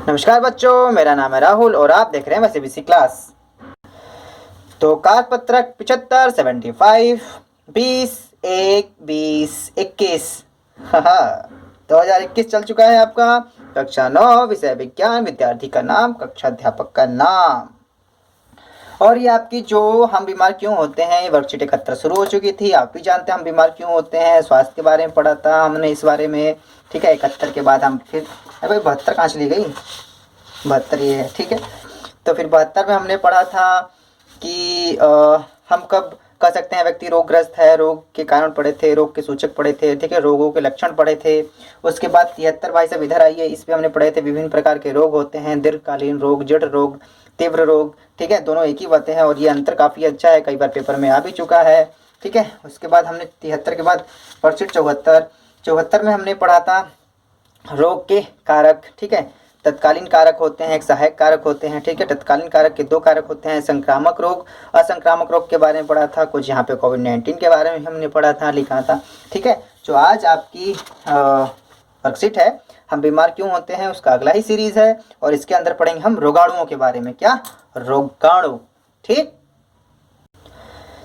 नमस्कार बच्चों, मेरा नाम है राहुल और आप देख रहे हैं सीबीएसई क्लास। तो कारपत्रक 75, 75, 20, 1, 20, 21। 2021 चल चुका है आपका। कक्षा 9, विषय विज्ञान, विद्यार्थी का नाम, कक्षा अध्यापक का नाम। और ये आपकी जो हम बीमार क्यों होते हैं, ये वर्कशीट 71 शुरू हो चुकी थी। आप भी जानते हैं हम बीमार क्यों होते हैं, स्वास्थ्य के बारे में पढ़ा था हमने इस बारे में। ठीक है, 71 के बाद हम फिर भाई 72 कहाँ चली गई, 72 ये है। ठीक है, तो फिर 72 में हमने पढ़ा था कि हम कब कह सकते हैं व्यक्ति रोगग्रस्त है, रोग के कारण पढ़े थे, रोग के सूचक पढ़े थे। ठीक है, रोगों के लक्षण पढ़े थे। उसके बाद 73 भाई साहब इधर आइए, इस पे हमने पढ़े थे विभिन्न प्रकार के रोग होते हैं, दीर्घकालीन रोग, जड़ रोग, तीव्र रोग। ठीक है, दोनों एक ही बातें हैं और ये अंतर काफ़ी अच्छा है, कई बार पेपर में आ भी चुका है। ठीक है, उसके बाद हमने 73 के बाद वर्कशीट 74 में हमने पढ़ा था रोग के कारक। ठीक है, तत्कालीन कारक होते हैं, एक सहायक कारक होते हैं। ठीक है, तत्कालीन कारक के 2 कारक होते हैं, संक्रामक रोग, असंक्रामक रोग के बारे में पढ़ा था। कुछ यहाँ पे कोविड-19 के बारे में हमने पढ़ा था, लिखा था। ठीक है, जो आज आपकी वर्कशीट है हम बीमार क्यों होते हैं, उसका अगला ही सीरीज है और इसके अंदर पढ़ेंगे हम रोगाणुओं के बारे में। क्या रोगाणु? ठीक,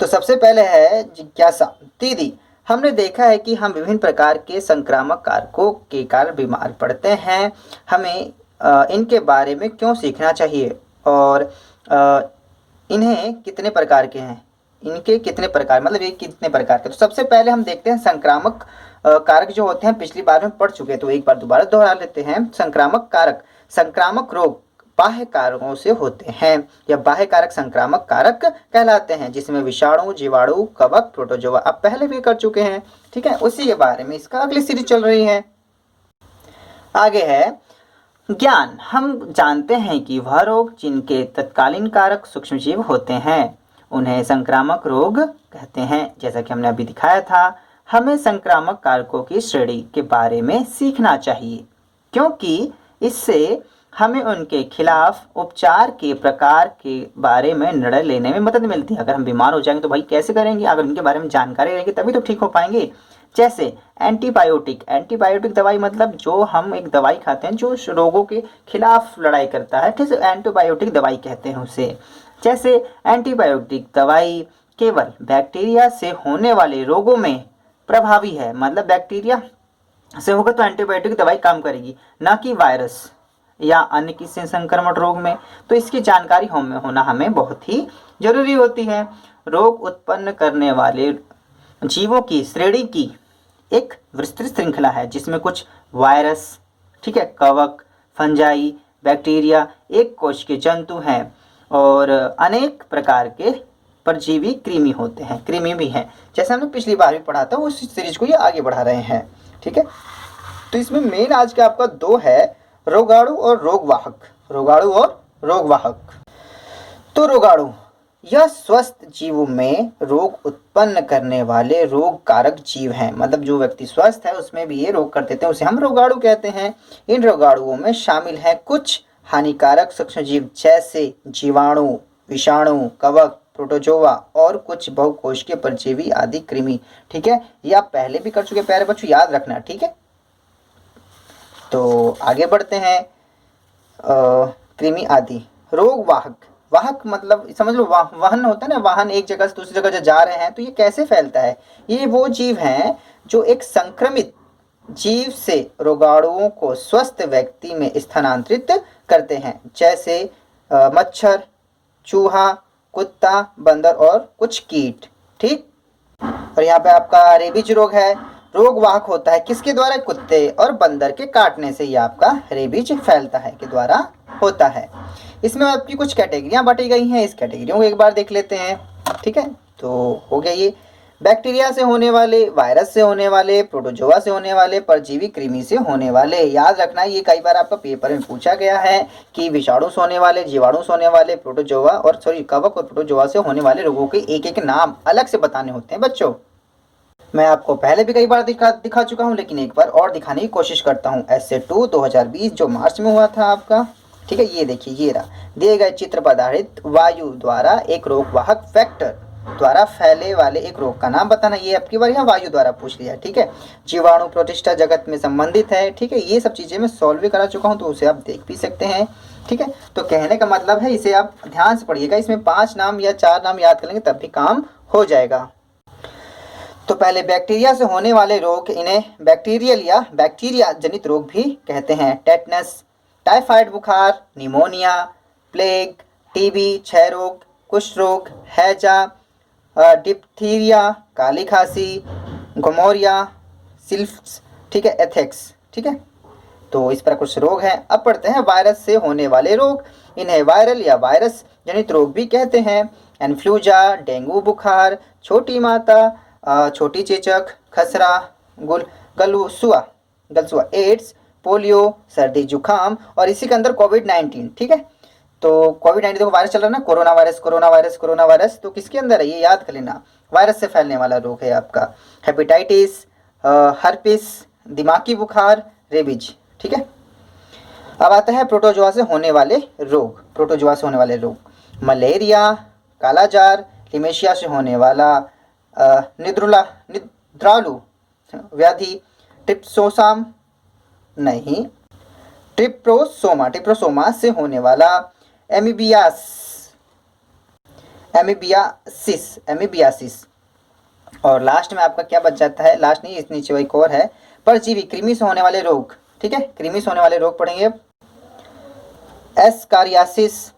तो सबसे पहले है जिज्ञासा। दीदी, हमने देखा है कि हम विभिन्न प्रकार के संक्रामक कारकों के कारण बीमार पड़ते हैं। हमें इनके बारे में क्यों सीखना चाहिए और इन्हें कितने प्रकार के हैं, इनके कितने प्रकार, मतलब ये कितने प्रकार के। तो सबसे पहले हम देखते हैं संक्रामक कारक जो होते हैं, पिछली बार में पढ़ चुके हैं तो एक बार दोबारा दोहरा लेते हैं। संक्रामक कारक, संक्रामक रोग बाह्य कारकों से होते हैं या बाह्य कारक संक्रामक कारक कहलाते हैं, जिसमें विषाणु, जीवाणु, कवक, प्रोटोजोआ आप पहले भी कर चुके हैं। ठीक है, उसी के बारे में इसका अगली सीरीज चल रही है। आगे है ज्ञान। हम जानते हैं कि वह रोग जिनके तत्कालीन कारक सूक्ष्मजीव होते हैं उन्हें संक्रामक रोग कहते हैं। जैसा कि हमने अभी दिखाया था, हमें संक्रामक कारकों की श्रेणी के बारे में सीखना चाहिए क्योंकि इससे हमें उनके खिलाफ उपचार के प्रकार के बारे में निर्णय लेने में मदद मिलती है। अगर हम बीमार हो जाएंगे तो भाई कैसे करेंगे, अगर उनके बारे में जानकारी रहेगी तभी तो ठीक हो पाएंगे। जैसे एंटीबायोटिक, एंटीबायोटिक दवाई मतलब जो हम एक दवाई खाते हैं जो रोगों के खिलाफ लड़ाई करता है, ठीक है, एंटीबायोटिक दवाई कहते हैं उसे। जैसे एंटीबायोटिक दवाई केवल बैक्टीरिया से होने वाले रोगों में प्रभावी है, मतलब बैक्टीरिया से होगा तो एंटीबायोटिक दवाई काम करेगी, ना कि वायरस या अन्य किसी संक्रमण रोग में। तो इसकी जानकारी होना हमें बहुत ही जरूरी होती है। रोग उत्पन्न करने वाले जीवों की श्रेणी की एक विस्तृत श्रृंखला है जिसमें कुछ वायरस, ठीक है, कवक, फंजाई, बैक्टीरिया, एक कोश के जंतु हैं और अनेक प्रकार के परजीवी कृमि होते हैं, कृमि भी हैं। जैसे हमने पिछली बार भी पढ़ा था उस सीरीज को ये आगे बढ़ा रहे हैं। ठीक है, तो इसमें मेन आज का आपका 2 है, रोगाणु और रोगवाहक। रोगाणु और रोगवाहक। तो रोगाणु यह स्वस्थ जीवों में रोग उत्पन्न करने वाले रोग कारक जीव हैं, मतलब जो व्यक्ति स्वस्थ है उसमें भी ये रोग कर देते हैं, उसे हम रोगाणु कहते हैं। इन रोगाणुओं में शामिल हैं कुछ हानिकारक सूक्ष्मजीव जैसे जीवाणु, विषाणु, कवक, प्रोटोजोआ और कुछ बहुकोशिकीय परजीवी आदि कृमि। ठीक है, ये आप पहले भी कर चुके प्यारे बच्चों, याद रखना। ठीक है, तो आगे बढ़ते हैं। कृमि आदि। रोगवाहक, वाहक मतलब समझ लो वाहन होता है ना, वाहन एक जगह से दूसरी जगह जा रहे हैं तो ये कैसे फैलता है, ये वो जीव हैं जो एक संक्रमित जीव से रोगाणुओं को स्वस्थ व्यक्ति में स्थानांतरित करते हैं, जैसे मच्छर, चूहा, कुत्ता, बंदर और कुछ कीट। ठीक, और यहाँ पे आपका रेबीज रोग है। रोगवाहक होता है किसके द्वारा, कुत्ते और बंदर के काटने से ये आपका रेबीज फैलता है के द्वारा होता है। इसमें आपकी कुछ कैटेगरियां बांटी गई हैं, इस कैटेगरियों को एक बार देख लेते हैं। ठीक है, तो हो गया ये बैक्टीरिया से होने वाले, वायरस से होने वाले, प्रोटोजोआ से होने वाले, परजीवी कृमि से होने वाले। याद रखना ये कई बार आपका पेपर में पूछा गया है कि विषाणु से होने वाले, जीवाणु से होने वाले, प्रोटोजोआ और कवक और प्रोटोजोआ से होने वाले रोगों के एक एक नाम अलग से बताने होते हैं बच्चों। मैं आपको पहले भी कई बार दिखा चुका हूं, लेकिन एक बार और दिखाने की कोशिश करता हूं। SA2 2020 जो मार्च में हुआ था आपका। ठीक है, ये देखिए, ये रहा दिए गए चित्र पर आधारित वायु द्वारा एक रोगवाहक फैक्टर द्वारा फैले वाले एक रोग का नाम बताना। ये आपकी बार यहाँ वायु द्वारा पूछ लिया, ठीक है। जीवाणु प्रोटिस्टा जगत में संबंधित है, ठीक है। ये सब चीजें मैं सॉल्व भी करा चुका हूँ, तो उसे आप देख भी सकते हैं, ठीक है। तो कहने का मतलब है, इसे आप ध्यान से पढ़िएगा, इसमें 5 नाम या 4 नाम याद कर लेंगे तब भी काम हो जाएगा। तो पहले बैक्टीरिया से होने वाले रोग, इन्हें बैक्टीरियल या बैक्टीरिया जनित रोग भी कहते हैं। टेटनस, टाइफाइड बुखार, निमोनिया, प्लेग, टीबी, क्षय रोग, कुष्ठ रोग, हैजा, डिप्थीरिया, काली खांसी, गोमोरिया, सिल्फ्स, ठीक है, एथेक्स, ठीक है। तो इस पर कुछ रोग हैं। अब पढ़ते हैं वायरस से होने वाले रोग। इन्हें वायरल या वायरस जनित रोग भी कहते हैं। इन्फ्लूजा, डेंगू बुखार, छोटी माता, छोटी चेचक, खसरा, गलसुआ, एड्स, पोलियो, सर्दी जुकाम और इसी के अंदर कोविड-19, ठीक है। तो कोविड-19 देखो वायरस चल रहा है ना, कोरोना वायरस, तो किसके अंदर है ये याद कर लेना, वायरस से फैलने वाला रोग है आपका। हेपेटाइटिस, हर्पिस, दिमागी बुखार, रेबीज, ठीक है। अब आता है प्रोटोजोआ से होने वाले रोग। मलेरिया, कालाजार, लिमेशिया से होने वाला निद्रालु व्याधि, ट्रिप्रोसोमा से होने वाला एमीबियासिस। और लास्ट में आपका क्या बच जाता है, लास्ट नहीं, इस नीचे एक और है, परजीवी कृमि से होने वाले रोग, ठीक है। कृमि से होने वाले रोग पढ़ेंगे, एस्कारियासिस,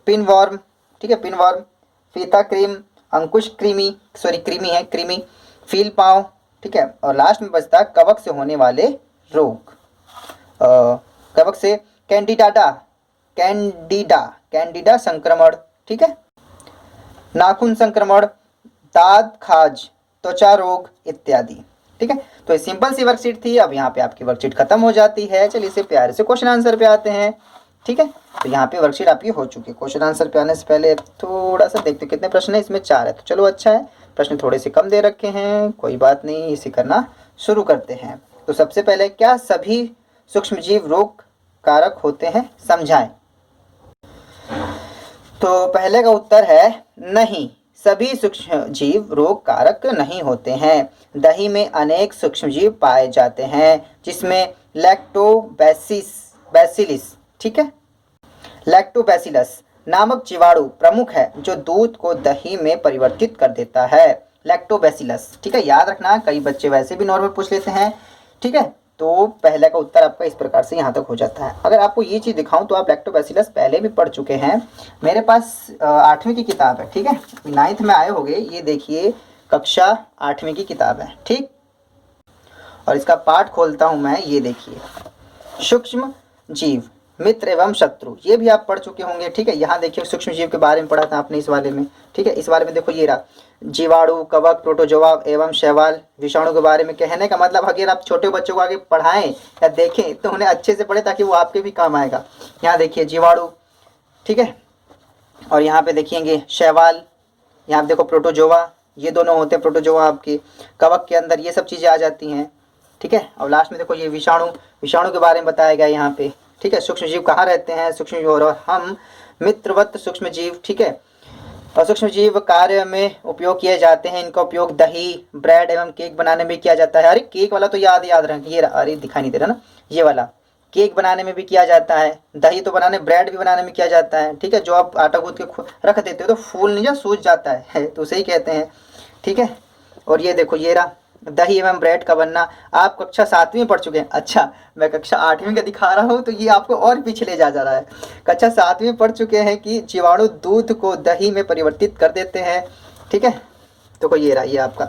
पिनवर्म, ठीक है, पिनवर्म, फीता क्रीम, अंकुश कृमि, फील पाँव, ठीक है। और लास्ट में बचता है कवक से होने वाले रोग। कवक से कैंडिडा संक्रमण, ठीक है, नाखून संक्रमण, दाद खाज, त्वचा रोग इत्यादि, ठीक है। तो ये सिंपल सी वर्कशीट थी। अब यहाँ पे आपकी वर्कशीट खत्म हो जाती है। चलिए इसे प्यारे से क्वेश्चन आंसर पे आते हैं, ठीक है। तो यहाँ पे वर्कशीट आपकी हो चुकी है। क्वेश्चन आंसर पे आने से पहले थोड़ा सा देखते कितने प्रश्न है, इसमें 4 है, तो चलो अच्छा है, प्रश्न थोड़े से कम दे रखे हैं, कोई बात नहीं, इसे करना शुरू करते हैं। तो सबसे पहले, क्या सभी सूक्ष्मजीव रोग कारक होते हैं, समझाएं। तो पहले का उत्तर है नहीं, सभी सूक्ष्मजीव रोग कारक नहीं होते हैं। दही में अनेक सूक्ष्मजीव पाए जाते हैं, जिसमें लैक्टोबैसिलस, ठीक है, लैक्टोबैसिलस नामक जीवाणु प्रमुख है, जो दूध को दही में परिवर्तित कर देता है। लैक्टोबैसिलस, ठीक है, याद रखना, कई बच्चे वैसे भी नॉर्मल पूछ लेते हैं, ठीक है। तो पहले का उत्तर आपका इस प्रकार से यहाँ तक हो जाता है। अगर आपको ये चीज़ दिखाऊं तो आप लैक्टोबैसिलस पहले भी पढ़ चुके हैं, मेरे पास 8वीं की किताब है, ठीक है, 9th में आए होंगे, ये देखिए कक्षा 8वीं की किताब है, ठीक। और इसका पाठ खोलता हूँ मैं, ये देखिए, सूक्ष्म जीव मित्र एवं शत्रु, ये भी आप पढ़ चुके होंगे, ठीक है। यहाँ देखिए सूक्ष्म जीव के बारे में पढ़ा था आपने इस वाले में, ठीक है। इस बारे में देखो, ये रहा जीवाणु, कवक, प्रोटोजोआ एवं शैवाल, विषाणु के बारे में। कहने का मतलब, अगर आप छोटे बच्चों को आगे पढ़ाएं या देखें तो उन्हें अच्छे से पढ़े, ताकि वो आपके भी काम आएगा। यहाँ देखिए जीवाणु, ठीक है, और यहाँ पे देखेंगे शैवाल, यहाँ देखो प्रोटोजोआ, ये दोनों होते हैं प्रोटोजोआ आपके। कवक के अंदर ये सब चीज़ें आ जाती हैं, ठीक है। और लास्ट में देखो ये विषाणु के बारे में बताया गया यहाँ पे, ठीक है। सूक्ष्म जीव कहाँ रहते हैं, सूक्ष्म जीव और हम मित्रवत सूक्ष्म जीव, ठीक है। और सूक्ष्म जीव कार्य में उपयोग किए जाते हैं। इनका उपयोग दही, ब्रेड एवं केक बनाने में किया जाता है। अरे केक वाला तो याद रखें, ये अरे दिखाई नहीं दे रहा ना, ये वाला केक बनाने में भी किया जाता है। दही तो बनाने, ब्रेड भी बनाने में किया जाता है, ठीक है। जो आप आटा गूंथ के रख देते हो तो फूल नहीं जा, सूज जाता है, तो उसे ही कहते हैं, ठीक है। और ये देखो, ये रहा दही एवं ब्रेड का बनना। आप कक्षा 7वीं में पढ़ चुके हैं, अच्छा मैं कक्षा 8वीं का दिखा रहा हूँ, तो ये आपको और पीछे ले जा रहा है। कक्षा 7वीं में पढ़ चुके हैं कि जीवाणु दूध को दही में परिवर्तित कर देते हैं, ठीक है। तो कोई ये रहा, ये आपका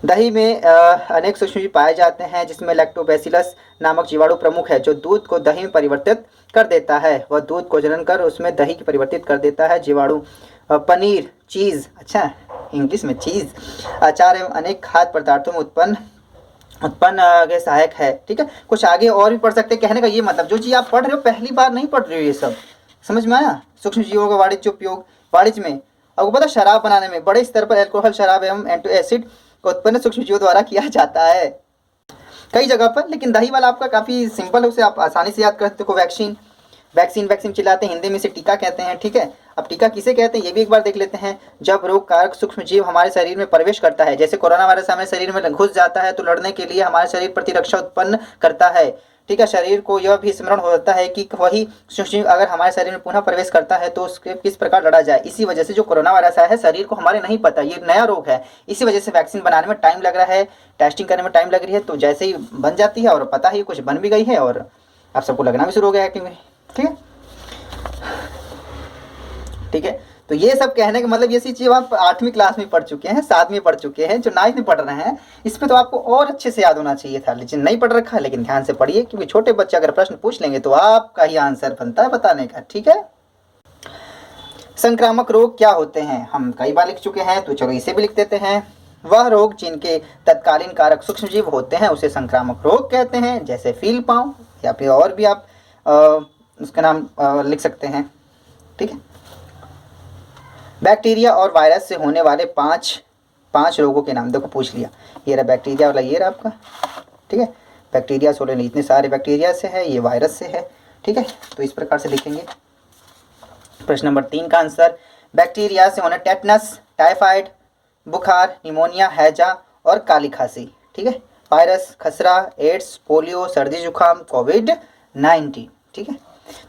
दही में अनेक सूक्ष्मजीव पाए जाते हैं, जिसमें लैक्टोबैसिलस नामक जीवाणु प्रमुख है, जो दूध को दही में परिवर्तित कर देता है। वह दूध को जनन कर उसमें दही की परिवर्तित कर देता है। जीवाणु पनीर, चीज़, अच्छा इंग्लिश में चीज़, अचार एवं अनेक खाद्य पदार्थों में उत्पन्न के सहायक है, ठीक है। कुछ आगे और भी पढ़ सकते हैं। कहने का ये मतलब, जो चीज़ आप पढ़ रहे हो पहली बार नहीं पढ़ रहे हो, ये सब समझ में आया। सूक्ष्म जीवों का वाणिज्य उपयोग, वाणिज्य में आपको पता, शराब बनाने में बड़े स्तर पर अल्कोहल, शराब एवं एंटीएसिड का उत्पन्न सूक्ष्म जीवों द्वारा किया जाता है कई जगह पर। लेकिन दही वाला आपका काफ़ी सिंपल है, उसे आप आसानी से याद कर सकते हो। वैक्सीन, वैक्सीन वैक्सीन चिल्लाते हैं, हिंदी में इसे टीका कहते हैं। ठीक है, अब टीका किसे कहते हैं ये भी एक बार देख लेते हैं। जब रोग कारक सूक्ष्म जीव हमारे शरीर में प्रवेश करता है, जैसे कोरोना वायरस हमारे शरीर में घुस जाता है तो लड़ने के लिए हमारे शरीर प्रतिरक्षा उत्पन्न करता है। ठीक है, शरीर को यह भी स्मरण होता है कि वही सूक्ष्म अगर हमारे शरीर में पुनः प्रवेश करता है तो उसके किस प्रकार लड़ा जाए। इसी वजह से जो कोरोना वायरस आया है शरीर को हमारे नहीं पता, ये नया रोग है, इसी वजह से वैक्सीन बनाने में टाइम लग रहा है, टेस्टिंग करने में टाइम लग रही है। तो जैसे ही बन जाती है और पता ही कुछ बन भी गई है और आप सबको लगना भी शुरू हो गया है कि ठीक है। ठीक है, तो ये सब कहने का मतलब ये सी चीज़ आप 8वीं क्लास में पढ़ चुके हैं, 7वीं में पढ़ चुके हैं, जो 9th में पढ़ रहे हैं इस पे तो आपको और अच्छे से याद होना चाहिए था, लेकिन नहीं पढ़ रखा। लेकिन ध्यान से पढ़िए क्योंकि छोटे बच्चे अगर प्रश्न पूछ लेंगे तो आपका ही आंसर बनता है बताने का। ठीक है, संक्रामक रोग क्या होते हैं हम कई बार लिख चुके हैं, तो चलो इसे भी लिख देते हैं। वह रोग जिनके तत्कालीन कारक सूक्ष्म जीव होते हैं उसे संक्रामक रोग कहते हैं, जैसे फील पाँव या फिर और भी आप उसका नाम लिख सकते हैं। ठीक है, बैक्टीरिया और वायरस से होने वाले पांच रोगों के नाम देखो पूछ लिया। ये रहा बैक्टीरिया वाला, ये रहा आपका। ठीक है, बैक्टीरिया से होने इतने सारे बैक्टीरिया से है, ये वायरस से है। ठीक है, तो इस प्रकार से लिखेंगे। प्रश्न नंबर 3 का आंसर, बैक्टीरिया से होने टेटनस, टाइफाइड, बुखार, निमोनिया, हैजा और काली खांसी। ठीक है, वायरस खसरा, एड्स, पोलियो, सर्दी जुकाम, कोविड-19। ठीक है,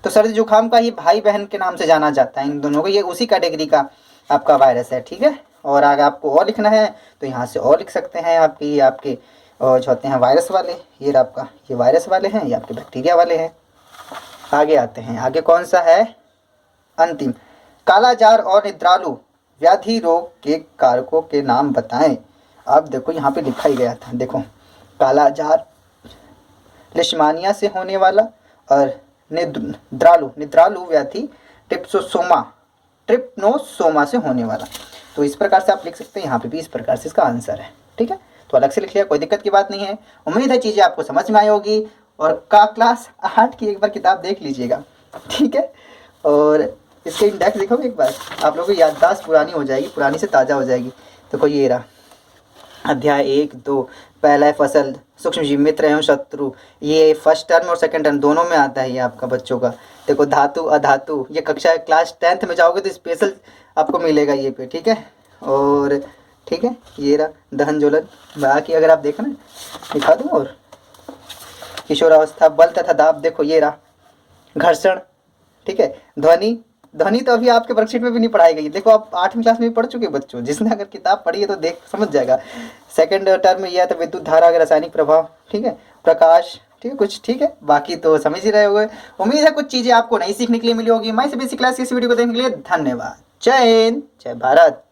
तो सर्दी जुकाम का ही भाई बहन के नाम से जाना जाता है इन दोनों को, ये उसी कैटेगरी का आपका वायरस है। ठीक है, और अगर आपको और लिखना है तो यहाँ से और लिख सकते हैं। आपके जो होते हैं वायरस वाले, ये आपका ये वायरस वाले हैं, ये आपके बैक्टीरिया वाले हैं। आगे आते हैं, आगे कौन सा है अंतिम, कालाजार और निद्रालु व्याधि रोग के कारकों के नाम बताएं। अब देखो यहाँ पे लिखा ही गया था, देखो कालाजार लिशमानिया से होने वाला और निद्रालु व्याधि ट्रिप्नोसोमा से होने वाला। तो इस प्रकार से आप लिख सकते हैं, यहाँ पे भी इस प्रकार से इसका आंसर है। ठीक है, तो अलग से लिख लिया, कोई दिक्कत की बात नहीं है। उम्मीद है चीज़ें आपको समझ में आई होगी और क्लास 8 की एक बार किताब देख लीजिएगा। ठीक है, और इसके इंडेक्स देखोगे एक बार, आप लोगों की याददाश्त पुरानी हो जाएगी, पुरानी से ताज़ा हो जाएगी। देखो ये रहा अध्याय 1-2, पहला है फसल, सूक्ष्मजीव, मित्र एवं शत्रु, ये फर्स्ट टर्म और सेकंड टर्म दोनों में आता है ये आपका बच्चों का। देखो धातु अधातु, ये कक्षा क्लास 10th में जाओगे तो स्पेशल आपको मिलेगा ये पे। ठीक है, और ठीक है ये रहा दहन ज्वलन, बाकी अगर आप देखना दिखा दूँ, और किशोरावस्था, बल तथा दाब, देखो ये रहा घर्षण। ठीक है, ध्वनि तो अभी आपके वर्कशीट में भी नहीं पढ़ाई गई, देखो आप 8वीं क्लास में भी पढ़ चुके बच्चों, जिसने अगर किताब पढ़ी है तो देख समझ जाएगा। सेकंड टर्म में यह तो विद्युत धारा का रासायनिक प्रभाव। ठीक है, प्रकाश, ठीक है कुछ, ठीक है बाकी तो समझ ही रहे होंगे। उम्मीद है कुछ चीज़ें आपको नई सीखने के लिए मिली होगी। मैं से बेसिक क्लास की इस वीडियो को देखने के लिए धन्यवाद। जय हिंद, जय भारत।